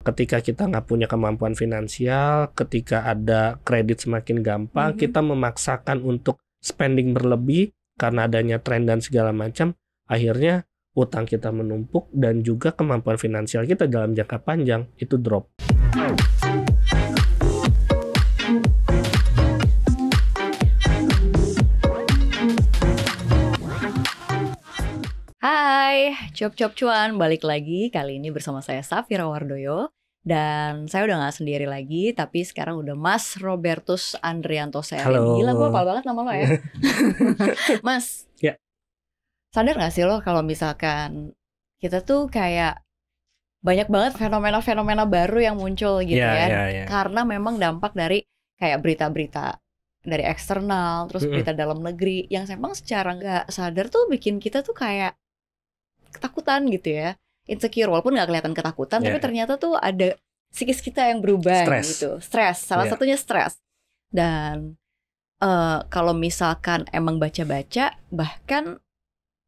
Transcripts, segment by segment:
ketika kita nggak punya kemampuan finansial, ketika ada kredit semakin gampang, kita memaksakan untuk spending berlebih karena adanya tren dan segala macam, akhirnya utang kita menumpuk dan juga kemampuan finansial kita dalam jangka panjang itu drop. Hai, Cuap Cuan, balik lagi kali ini bersama saya Safira Wardoyo. Dan saya udah gak sendiri lagi, tapi sekarang udah Mas Robertus Andrianto Serin. Halo. Gila, gue hafal banget nama lo ya. Mas, Ya. Sadar gak sih lo kalau misalkan kita tuh kayak banyak banget fenomena-fenomena baru yang muncul gitu Ya. Karena memang dampak dari kayak berita-berita dari eksternal, terus berita dalam negeri yang memang secara gak sadar tuh bikin kita tuh kayak ketakutan gitu ya, insecure, walaupun nggak kelihatan ketakutan, tapi ternyata tuh ada psikis kita yang berubah gitu, stres, salah satunya stres. Dan kalau misalkan emang baca-baca, bahkan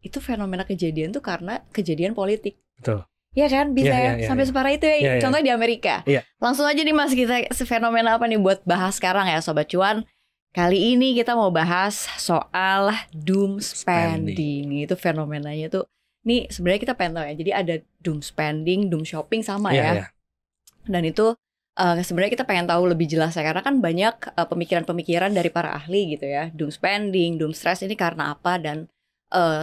itu fenomena kejadian tuh karena kejadian politik. Betul. Ya kan, bisa sampai separah itu ya. Contohnya di Amerika. Langsung aja nih Mas, kita fenomena apa nih buat bahas sekarang ya Sobat Cuan. Kali ini kita mau bahas soal doom spending. Itu fenomenanya tuh. Nih sebenarnya kita pengen tahu ya. Jadi ada doom spending, doom shopping sama ya. Dan itu sebenarnya kita pengen tahu lebih jelas ya. Karena kan banyak pemikiran-pemikiran dari para ahli gitu ya. Doom spending, doom stress ini karena apa. Dan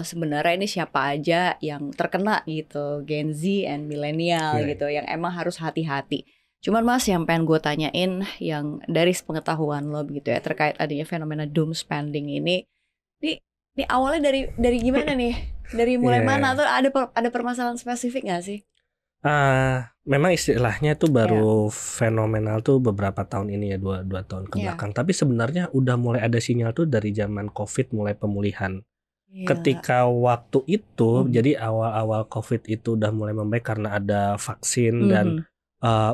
sebenarnya ini siapa aja yang terkena gitu. Gen Z and millennial gitu. Yang emang harus hati-hati. Cuman Mas yang pengen gue tanyain yang dari pengetahuan lo gitu ya. Terkait adanya fenomena doom spending ini. Ini awalnya dari gimana nih? Dari mulai mana? Atau ada permasalahan spesifik gak sih? Memang istilahnya itu baru fenomenal tuh beberapa tahun ini ya, dua tahun ke belakang. Tapi sebenarnya udah mulai ada sinyal tuh dari zaman COVID mulai pemulihan. Ketika waktu itu, jadi awal-awal COVID itu udah mulai membaik karena ada vaksin dan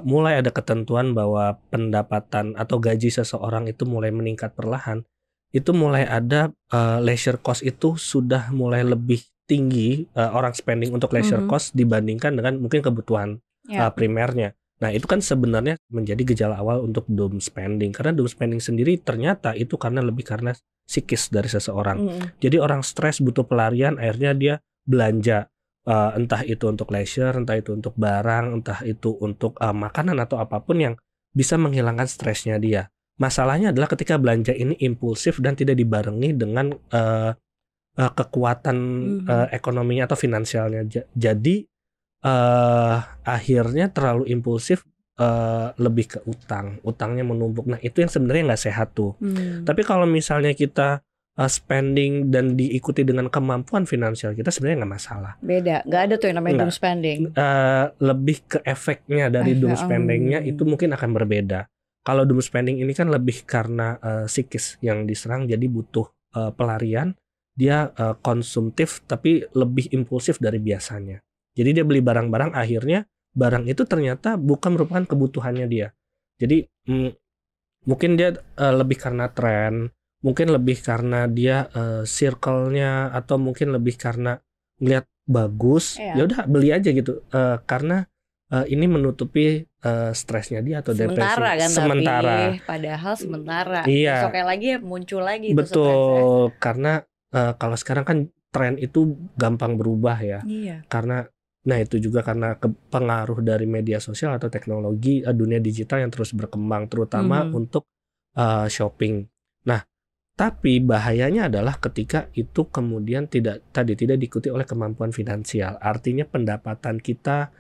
mulai ada ketentuan bahwa pendapatan atau gaji seseorang itu mulai meningkat perlahan. Itu mulai ada leisure cost itu sudah mulai lebih tinggi orang spending untuk leisure cost dibandingkan dengan mungkin kebutuhan primernya. Nah itu kan sebenarnya menjadi gejala awal untuk doom spending. Karena doom spending sendiri ternyata itu lebih karena psikis dari seseorang. Jadi orang stres butuh pelarian, akhirnya dia belanja. Entah itu untuk leisure, entah itu untuk barang, entah itu untuk makanan atau apapun yang bisa menghilangkan stresnya dia. Masalahnya adalah ketika belanja ini impulsif dan tidak dibarengi dengan kekuatan ekonominya atau finansialnya. Jadi akhirnya terlalu impulsif, lebih ke utangnya menumpuk. Nah itu yang sebenarnya nggak sehat tuh. Tapi kalau misalnya kita spending dan diikuti dengan kemampuan finansial kita, sebenarnya nggak masalah. Beda, nggak ada tuh yang namanya doom spending. Lebih ke efeknya dari doom spendingnya itu mungkin akan berbeda. Kalau doom spending ini kan lebih karena psikis yang diserang, jadi butuh pelarian. Dia konsumtif tapi lebih impulsif dari biasanya. Jadi dia beli barang-barang, akhirnya barang itu ternyata bukan merupakan kebutuhannya dia. Jadi mungkin dia lebih karena tren, mungkin lebih karena dia circle-nya, atau mungkin lebih karena ngeliat bagus, ya udah beli aja gitu. Karena ini menutupi stresnya dia atau depresi. Sementara. Padahal sementara. Besoknya lagi muncul lagi. Betul, karena kalau sekarang kan tren itu gampang berubah ya. Karena itu juga karena pengaruh dari media sosial atau teknologi dunia digital yang terus berkembang, terutama untuk shopping. Nah, tapi bahayanya adalah ketika itu kemudian tidak diikuti oleh kemampuan finansial. Artinya pendapatan kita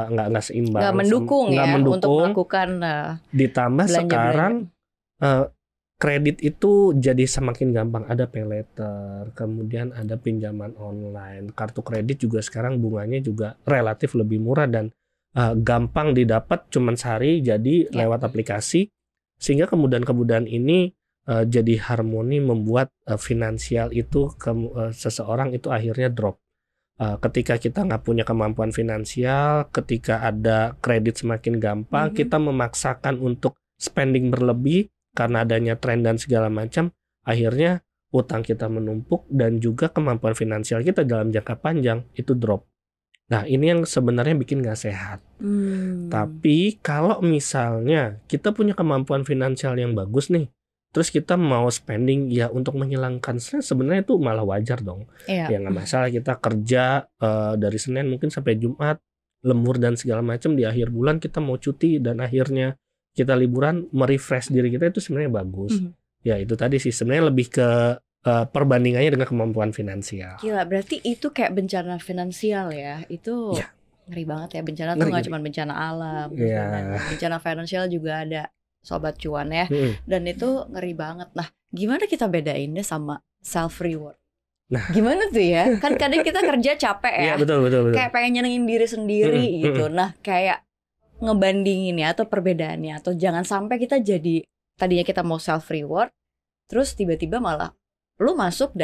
nggak seimbang, nggak mendukung untuk melakukan. Ditambah sekarang kredit itu jadi semakin gampang. Ada pay later, kemudian ada pinjaman online, kartu kredit juga sekarang bunganya juga relatif lebih murah dan gampang didapat, cuman sehari jadi lewat aplikasi, sehingga kemudahan ini jadi harmoni membuat finansial itu seseorang itu akhirnya drop. Ketika kita nggak punya kemampuan finansial, ketika ada kredit semakin gampang, kita memaksakan untuk spending berlebih karena adanya tren dan segala macam, akhirnya utang kita menumpuk dan juga kemampuan finansial kita dalam jangka panjang itu drop. Nah ini yang sebenarnya bikin nggak sehat. Tapi kalau misalnya kita punya kemampuan finansial yang bagus nih, terus kita mau spending ya untuk menghilangkan stres, sebenarnya itu malah wajar dong. Ya nggak masalah, kita kerja dari Senin mungkin sampai Jumat, lembur dan segala macam, di akhir bulan kita mau cuti dan akhirnya kita liburan, merefresh diri kita, itu sebenarnya bagus. Ya itu tadi sih sebenarnya lebih ke perbandingannya dengan kemampuan finansial. Gila, berarti itu kayak bencana finansial ya. Itu ngeri banget ya. Bencana tuh gak cuma bencana alam, bencana finansial juga ada, Sobat Cuan ya. Dan itu ngeri banget. Nah, gimana kita bedainnya sama self reward? Nah, gimana tuh ya? Kan kadang kita kerja capek ya. Iya, betul. Kayak pengen nyenengin diri sendiri gitu. Nah, kayak ngebandingin ya, atau perbedaannya, atau jangan sampai kita jadi, tadinya kita mau self reward, terus tiba-tiba malah lu masuk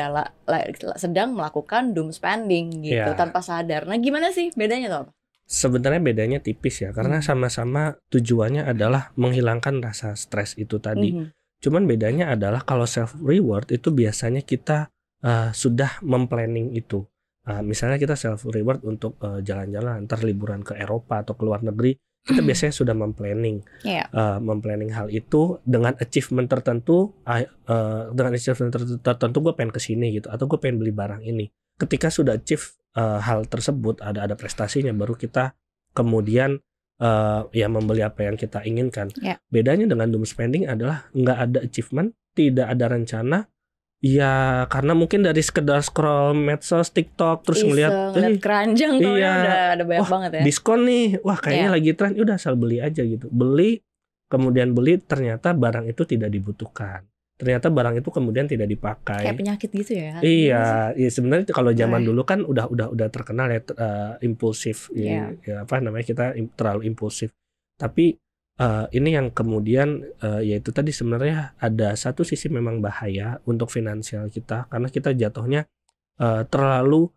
sedang melakukan doom spending gitu tanpa sadar. Nah, gimana sih bedanya tuh? Sebenarnya bedanya tipis ya, karena sama-sama tujuannya adalah menghilangkan rasa stres itu tadi. Cuman bedanya adalah kalau self reward itu biasanya kita sudah memplanning itu. Misalnya kita self reward untuk jalan-jalan, antar liburan ke Eropa atau ke luar negeri, kita biasanya sudah memplanning hal itu dengan achievement tertentu. Dengan achievement tertentu gue pengen kesini gitu, atau gue pengen beli barang ini. Ketika sudah achieve hal tersebut, ada prestasinya, baru kita kemudian membeli apa yang kita inginkan. Bedanya dengan doom spending adalah nggak ada achievement, tidak ada rencana. Ya karena mungkin dari sekedar scroll medsos, TikTok, terus ngeliat keranjang tuh udah ada banyak banget ya. Diskon nih, wah kayaknya lagi tren, udah asal beli aja gitu. Kemudian beli, ternyata barang itu tidak dibutuhkan. Ternyata barang itu kemudian tidak dipakai. Kayak penyakit gitu ya. Iya, sebenarnya kalau zaman dulu kan udah terkenal ya impulsif. Ya apa namanya, kita terlalu impulsif. Tapi ini yang kemudian yaitu tadi sebenarnya ada satu sisi memang bahaya untuk finansial kita, karena kita jatuhnya terlalu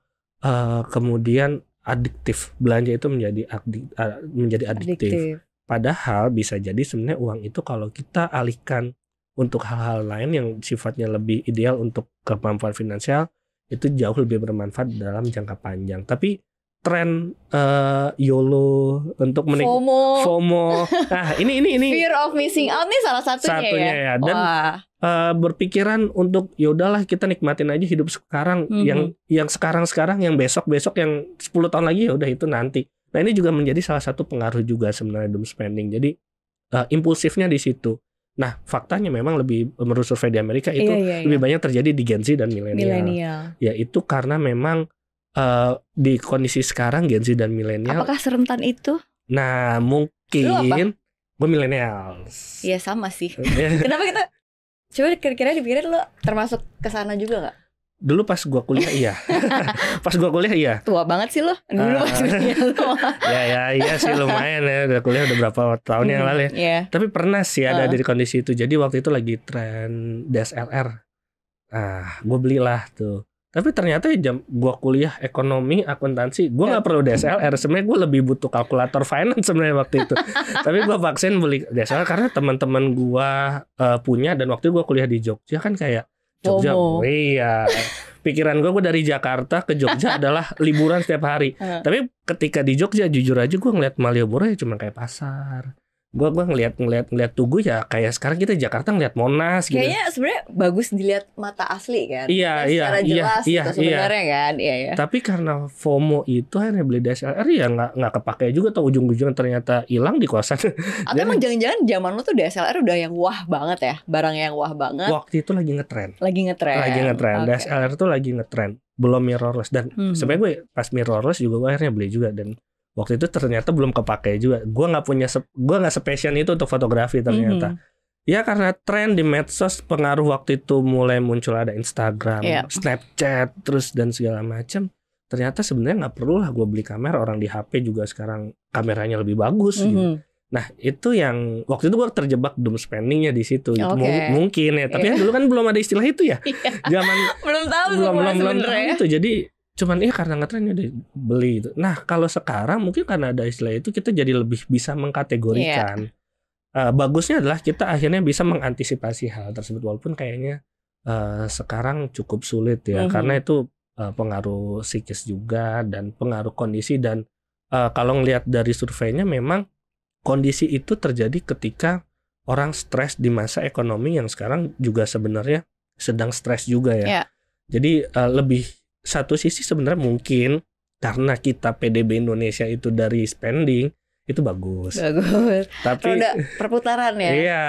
kemudian adiktif. Belanja itu menjadi adiktif. Padahal bisa jadi sebenarnya uang itu kalau kita alihkan untuk hal-hal lain yang sifatnya lebih ideal untuk kemampuan finansial, itu jauh lebih bermanfaat dalam jangka panjang. Tapi tren YOLO untuk FOMO. Nah, ini fear of missing out nih salah satunya ya. Dan berpikiran untuk ya udahlah kita nikmatin aja hidup sekarang, yang sekarang, yang besok, yang 10 tahun lagi ya udah itu nanti. Nah, ini juga menjadi salah satu pengaruh juga sebenarnya doom spending. Jadi impulsifnya di situ. Nah, faktanya memang lebih, menurut survei di Amerika itu lebih banyak terjadi di Gen Z dan milenial. Ya itu karena memang di kondisi sekarang Gen Z dan milenial. Apakah serentan itu? Nah, mungkin gue milenial. Iya sama sih. Kenapa kita? Coba kira-kira dipikirin lo termasuk kesana juga gak? Dulu pas gue kuliah iya. Pas gue kuliah iya. Tua banget sih lo. Dulu pas kuliah lo. Iya sih lumayan ya. Udah kuliah udah berapa tahun yang lalu ya. Tapi pernah sih ada di kondisi itu. Jadi waktu itu lagi tren DSLR. Gue belilah tuh. Tapi ternyata gue kuliah ekonomi, akuntansi, gue nggak perlu DSLR. Sebenarnya gue lebih butuh kalkulator finance sebenarnya waktu itu. Tapi gue vaksin beli DSLR karena teman-teman gue punya, dan waktu itu gue kuliah di Jogja kan kayak Jogja. Iya. Pikiran gue dari Jakarta ke Jogja adalah liburan setiap hari. Tapi ketika di Jogja jujur aja gue ngeliat Malioboro ya cuma kayak pasar. Gue ngeliat Tugu ya kayak sekarang kita di Jakarta ngeliat Monas gitu. Kayaknya sebenarnya bagus dilihat mata asli kan. Iya, secara jelas gitu sebenarnya kan. Iya. Tapi karena FOMO itu akhirnya beli DSLR ya nggak kepake juga, atau ujung-ujungnya ternyata hilang di kosan. Atau emang jangan-jangan zaman lu tuh DSLR udah yang wah banget ya, barang yang wah banget. Waktu itu lagi ngetren. Okay. DSLR tuh lagi ngetren. Belum mirrorless, dan sebenarnya gue pas mirrorless juga gue akhirnya beli juga, dan waktu itu ternyata belum kepake juga. Gue nggak sepassion itu untuk fotografi ternyata. Ya karena tren di medsos, pengaruh waktu itu mulai muncul, ada Instagram, Snapchat, terus dan segala macam. Ternyata sebenarnya nggak perlu lah gue beli kamera, orang di HP juga sekarang kameranya lebih bagus. Gitu. Nah itu yang waktu itu gue terjebak doom spendingnya di situ. Mungkin ya. Tapi dulu kan belum ada istilah itu ya. Zaman belum tahu itu. Jadi cuman karena ngetren udah beli itu. Nah kalau sekarang mungkin karena ada istilah itu, kita jadi lebih bisa mengkategorikan. Bagusnya adalah kita akhirnya bisa mengantisipasi hal tersebut, walaupun kayaknya sekarang cukup sulit ya. Karena itu pengaruh psikis juga dan pengaruh kondisi. Dan kalau ngelihat dari surveinya memang kondisi itu terjadi ketika orang stres di masa ekonomi yang sekarang juga sebenarnya sedang stres juga ya. Jadi lebih satu sisi sebenarnya mungkin karena kita PDB Indonesia itu dari spending itu bagus. Tapi roda perputaran ya. Iya,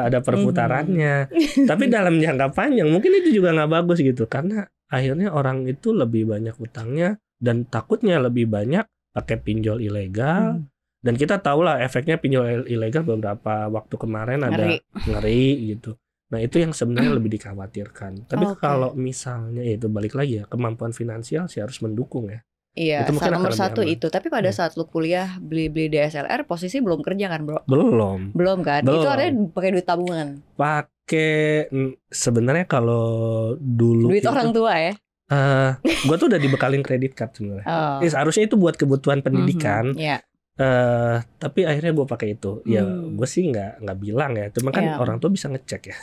ada perputarannya. Tapi dalam jangka panjang mungkin itu juga nggak bagus gitu, karena akhirnya orang itu lebih banyak utangnya dan takutnya lebih banyak pakai pinjol ilegal. Dan kita tahu lah efeknya pinjol ilegal beberapa waktu kemarin ada ngeri gitu. Nah itu yang sebenarnya lebih dikhawatirkan. Tapi kalau misalnya itu balik lagi ya, kemampuan finansial sih harus mendukung ya. Iya, nomor satu itu. Tapi pada saat lu kuliah beli DSLR, posisi belum kerja kan, bro? Belum kan? Itu artinya pakai duit tabungan. Pakai sebenarnya kalau dulu duit orang tua ya. Gue tuh udah dibekalin kredit card sebenarnya. Harusnya itu buat kebutuhan pendidikan. Tapi akhirnya gue pakai itu. Ya gue sih nggak bilang ya. Cuma kan orang tua bisa ngecek ya,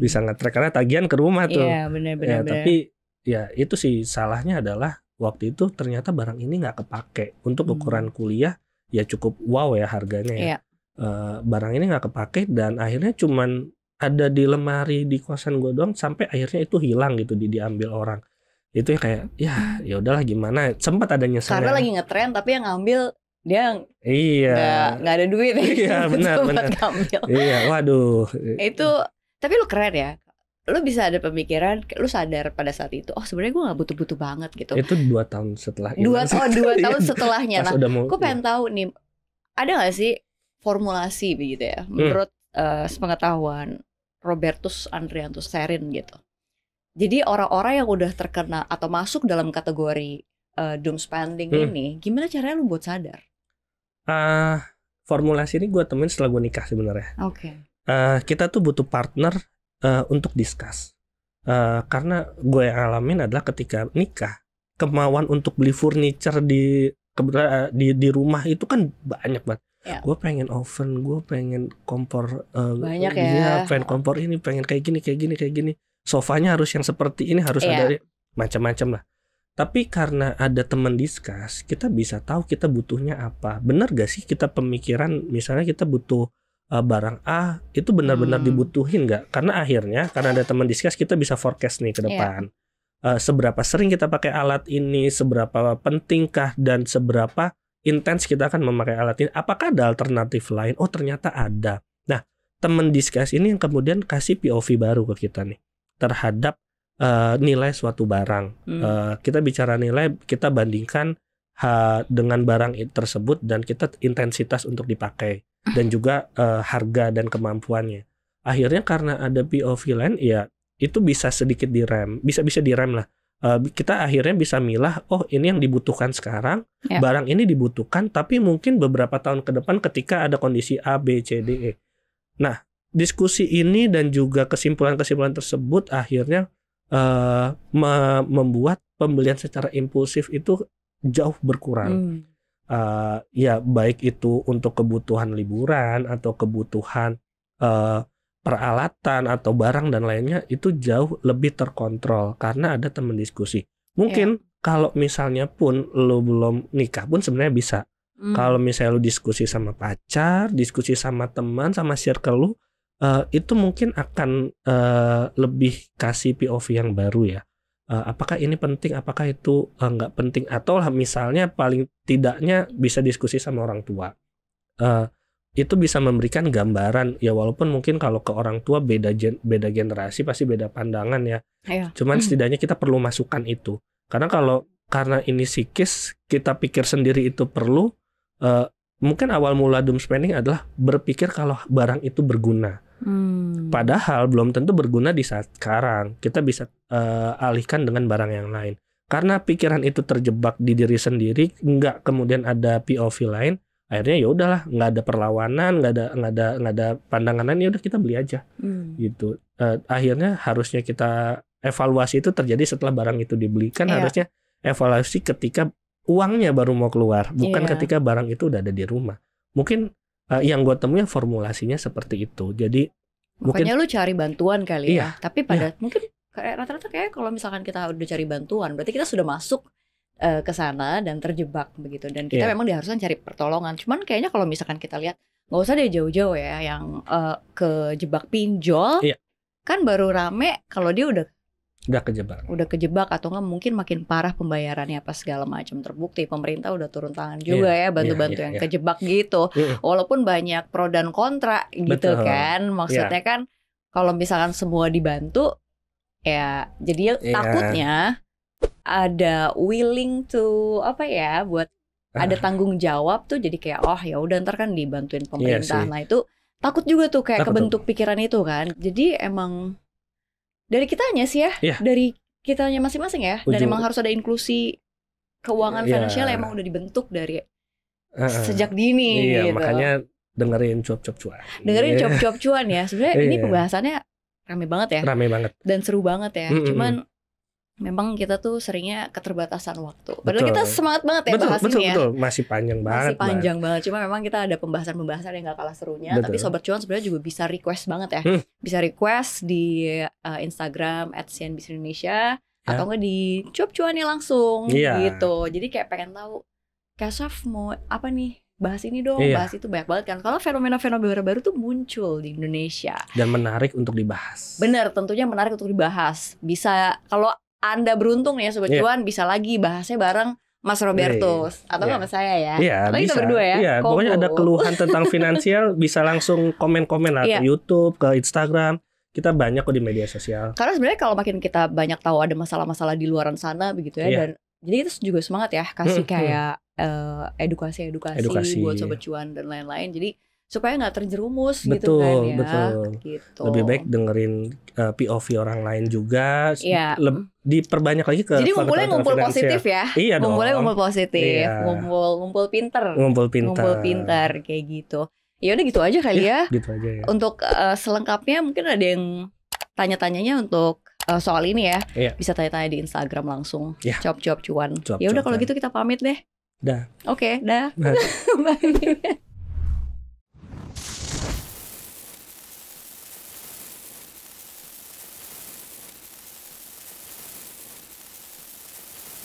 bisa nge-track karena tagihan ke rumah tuh. Iya benar. Tapi ya itu sih salahnya adalah waktu itu ternyata barang ini nggak kepake untuk ukuran kuliah, ya cukup wow ya harganya ya. Barang ini nggak kepake dan akhirnya cuman ada di lemari di kosan gue doang sampai akhirnya itu hilang gitu, diambil orang. Itu ya kayak ya udahlah gimana, sempat ada nyesel. Karena lagi ngetren tapi yang ngambil dia nggak ada duit. Iya benar. Iya waduh. Itu tapi lu keren ya. Lu bisa ada pemikiran, lu sadar pada saat itu, oh sebenarnya gue nggak butuh banget gitu. Itu 2 tahun setelah. 2 tahun setelahnya. Nah, gue pengen tahu nih, ada nggak sih formulasi begitu ya, menurut sepengetahuan Robertus Andrianus Serin gitu. Jadi orang-orang yang udah terkena atau masuk dalam kategori doom spending ini, gimana caranya lu buat sadar? Formulasi ini gue temuin setelah gue nikah sebenarnya. Kita tuh butuh partner untuk discuss, karena gue yang alamin adalah ketika nikah kemauan untuk beli furniture di rumah itu kan banyak banget. Gue pengen oven, gue pengen kompor, banyak ya. Pengen kompor ini, pengen kayak gini. Sofanya harus yang seperti ini, harus ada macam-macam lah. Tapi karena ada teman discuss, kita bisa tahu kita butuhnya apa. Bener gak sih kita pemikiran, misalnya kita butuh barang A itu benar-benar dibutuhin nggak? Karena akhirnya karena ada teman discuss kita bisa forecast nih ke depan. Seberapa sering kita pakai alat ini, seberapa pentingkah dan seberapa intens kita akan memakai alat ini. Apakah ada alternatif lain? Oh ternyata ada. Nah teman discuss ini yang kemudian kasih POV baru ke kita nih terhadap nilai suatu barang. Kita bicara nilai, kita bandingkan dengan barang tersebut dan kita intensitas untuk dipakai. Dan juga harga dan kemampuannya. Akhirnya karena ada POV lain, ya itu bisa sedikit direm, bisa direm lah. Kita akhirnya bisa milah, oh ini yang dibutuhkan sekarang, barang ini dibutuhkan, tapi mungkin beberapa tahun ke depan ketika ada kondisi A, B, C, D, E. Nah, diskusi ini dan juga kesimpulan-kesimpulan tersebut akhirnya membuat pembelian secara impulsif itu jauh berkurang. Ya baik itu untuk kebutuhan liburan atau kebutuhan peralatan atau barang dan lainnya itu jauh lebih terkontrol karena ada teman diskusi. Mungkin kalau misalnya pun lo belum nikah pun sebenarnya bisa. Kalau misalnya lo diskusi sama pacar, diskusi sama teman, sama circle lo, itu mungkin akan lebih kasih POV yang baru ya. Apakah ini penting, apakah itu nggak penting, atau misalnya paling tidaknya bisa diskusi sama orang tua. Itu bisa memberikan gambaran ya, walaupun mungkin kalau ke orang tua beda generasi pasti beda pandangan ya. Cuman setidaknya kita perlu masukan itu, karena ini psikis kita pikir sendiri itu perlu. Mungkin awal mula doom spending adalah berpikir kalau barang itu berguna. Padahal belum tentu berguna di saat sekarang. Kita bisa alihkan dengan barang yang lain. Karena pikiran itu terjebak di diri sendiri, nggak kemudian ada POV lain. Akhirnya ya udahlah, nggak ada perlawanan, nggak ada pandangan lain. Ya udah kita beli aja, gitu. Akhirnya harusnya kita evaluasi itu terjadi setelah barang itu dibelikan. Harusnya evaluasi ketika uangnya baru mau keluar, bukan ketika barang itu udah ada di rumah. Mungkin yang gue temuin formulasinya seperti itu. Jadi makanya lu cari bantuan kali ya. Tapi mungkin kayak rata-rata kayak kalau misalkan kita udah cari bantuan, berarti kita sudah masuk ke sana dan terjebak begitu. Dan kita memang diharuskan cari pertolongan. Cuman kayaknya kalau misalkan kita lihat, nggak usah deh jauh-jauh ya, yang kejebak pinjol, kan baru rame kalau dia udah kejebak atau nggak mungkin makin parah pembayarannya apa segala macam, terbukti pemerintah udah turun tangan juga ya bantu-bantu yang kejebak gitu. Walaupun banyak pro dan kontra gitu kan, maksudnya kan kalau misalkan semua dibantu ya jadi takutnya ada willing to buat ada tanggung jawab tuh, jadi kayak ya udah ntar kan dibantuin pemerintah. Nah itu takut juga tuh kayak kebentuk pikiran itu kan. Jadi emang dari kitanya sih ya, dari kitanya masing-masing ya. Dan emang harus ada inklusi keuangan finansial emang udah dibentuk dari sejak dini gitu. Makanya dengerin cuap-cuap cuan. Dengerin cuap-cuap cuan ya. Sebenarnya ini pembahasannya rame banget ya. Rame banget. Dan seru banget ya. Cuman memang kita tuh seringnya keterbatasan waktu. Padahal kita semangat banget ya bahas ini ya. Betul, masih panjang banget. Masih panjang banget. Cuma memang kita ada pembahasan-pembahasan yang gak kalah serunya. Tapi Sobat Cuan sebenarnya juga bisa request banget ya. Bisa request di Instagram @cnbcindonesia atau enggak di Cuap Cuannya langsung gitu. Jadi kayak pengen tahu, Kak Sof mau apa nih? Bahas ini dong, bahas itu, banyak banget kan. Kalau fenomena-fenomena baru tuh muncul di Indonesia. Dan menarik untuk dibahas. Bener, tentunya menarik untuk dibahas. Bisa, kalau Anda beruntung nih ya Sobat Cuan, bisa lagi bahasnya bareng Mas Robertus atau sama saya ya. Atau kita berdua ya. Pokoknya ada keluhan tentang finansial bisa langsung komen-komen lah ke YouTube, ke Instagram. Kita banyak kok di media sosial. Karena sebenarnya kalau makin kita banyak tahu ada masalah-masalah di luaran sana begitu ya, dan jadi itu juga semangat ya kasih kayak edukasi buat Sobat Cuan dan lain-lain. Jadi supaya nggak terjerumus gitu kan ya. Betul. Gitu. Lebih baik dengerin POV orang lain juga. Diperbanyak lagi ke. Jadi ngumpul positif ya. Iya dong. Ngumpul positif, ngumpul pinter. Ngumpul pinter kayak gitu. Ya udah gitu aja kali ya. Gitu aja ya. Untuk selengkapnya mungkin ada yang tanya-tanyanya untuk soal ini ya. Bisa tanya-tanya di Instagram langsung. Cuap-cuap cuan. Ya udah kalau gitu kita pamit deh. Dah. Oke, dah. Bye.